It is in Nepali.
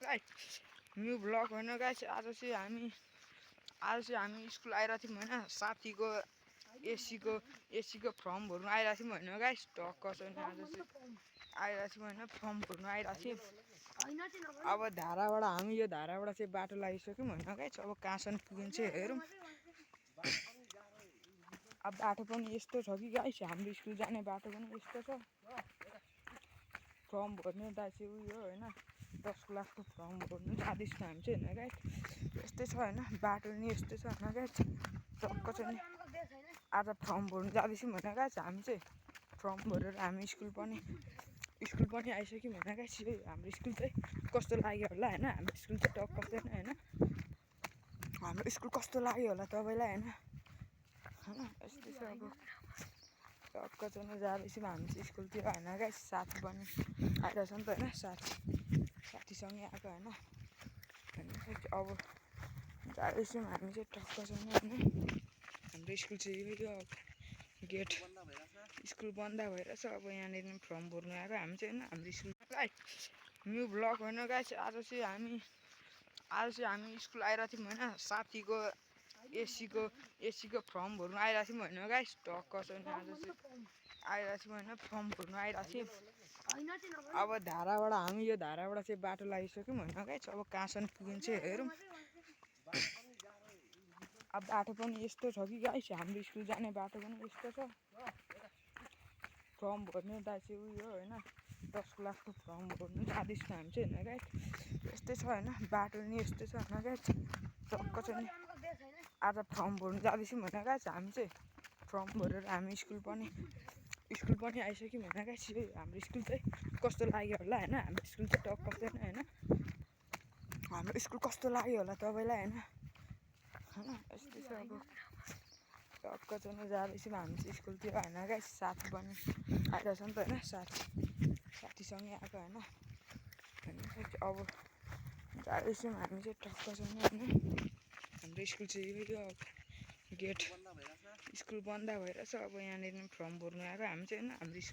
गाइस न्यू ब्लग होइन गाइस आज चाहिँ हामी स्कुल आइरहेको थियौँ होइन साथीको एसीको फर्म भर्नु आइरहेको थियौँ होइन गाइस टक्क छैन आज चाहिँ आइरहेको थियौँ होइन फर्म भर्नु आइरहेको थियौँ। अब धाराबाट हामी यो धाराबाट चाहिँ बाटो लागिसक्यौँ होइन गाइस अब कहाँसम्म पुगिन्छ हेरौँ। अब बाटो पनि यस्तो छ कि गाइस हाम्रो स्कुल जाने बाटो पनि यस्तो छ। फर्म भर्ने दाइसे उयो होइन 10 लाखको फर्म भर्नु जाँदैछौँ हामी चाहिँ होइन गाइस यस्तै छ होइन बाटो नि यस्तै छ होइन गाइस टक्क छैन आज फर्म भर्नु जाँदैछौँ होइन गाइस हामी चाहिँ फर्म भरेर हामी स्कुल पनि आइसक्यौँ होइन गाइस हाम्रो स्कुल चाहिँ कस्तो लाग्यो होला होइन हाम्रो स्कुल चाहिँ टक्क छैन होइन हाम्रो स्कुल कस्तो लाग्यो होला तपाईँलाई होइन यस्तै छ अब टक्क छैन जाँदैछौँ हामी चाहिँ स्कुलतिर होइन गाइस साथी पनि आइरहेछ नि त होइन साथीसँगै आएको होइन अब जाँदैछौँ हामी चाहिँ टक्क छैन होइन हाम्रो स्कुल चाहिँ यो अब गेट स्कुल बन्द भइरहेछ अब यहाँनिर फर्म भर्नु आएको हामी चाहिँ होइन हाम्रो स्कुल गाइस न्यू ब्लग होइन गाइस आज चाहिँ हामी स्कुल आइरहेको थियौँ होइन साथीको एसीको फर्म भर्नु आइरहेको थियौँ होइन गाइस टक्क छैन आज चाहिँ आइरहेको थियौँ होइन फर्म भर्नु आइरहेको थियौँ। अब धाराबाट हामी यो धाराबाट चाहिँ बाटो लागिसक्यौँ होइन गाइस अब कहाँसम्म पुगिन्छ हेरौँ। अब बाटो पनि यस्तो छ कि गाइस हाम्रो स्कुल जाने बाटो पनि यस्तो छ। फर्म भर्ने दाइसे उयो होइन 10 लाखको फर्म भर्नु जाँदैछौँ हामी चाहिँ होइन गाइस यस्तै छ होइन बाटो नि यस्तै छ होइन गाइस टक्क छैन आज फर्म भर्नु जाँदैछौँ होइन गाइस हामी चाहिँ फर्म भरेर हामी स्कुल पनि आइसक्यौँ होइन गाइस हाम्रो स्कुल चाहिँ कस्तो लाग्यो होला होइन हाम्रो स्कुल चाहिँ टक्क छैन होइन हाम्रो स्कुल कस्तो लाग्यो होला तपाईँलाई होइन यस्तै छ अब टक्क छैन जाँदैछौँ हामी चाहिँ स्कुलतिर होइन गाइस साथी पनि आइरहेछ नि त होइन साथीसँगै आएको होइन अब जाँदैछौँ हामी चाहिँ टक्क छैन होइन हाम्रो स्कुल चाहिँ यो गेट स्कुल बन्द भइरहेछ अब यहाँनिर फर्म भर्नु आएको हामी चाहिँ होइन हाम्रो स्कुल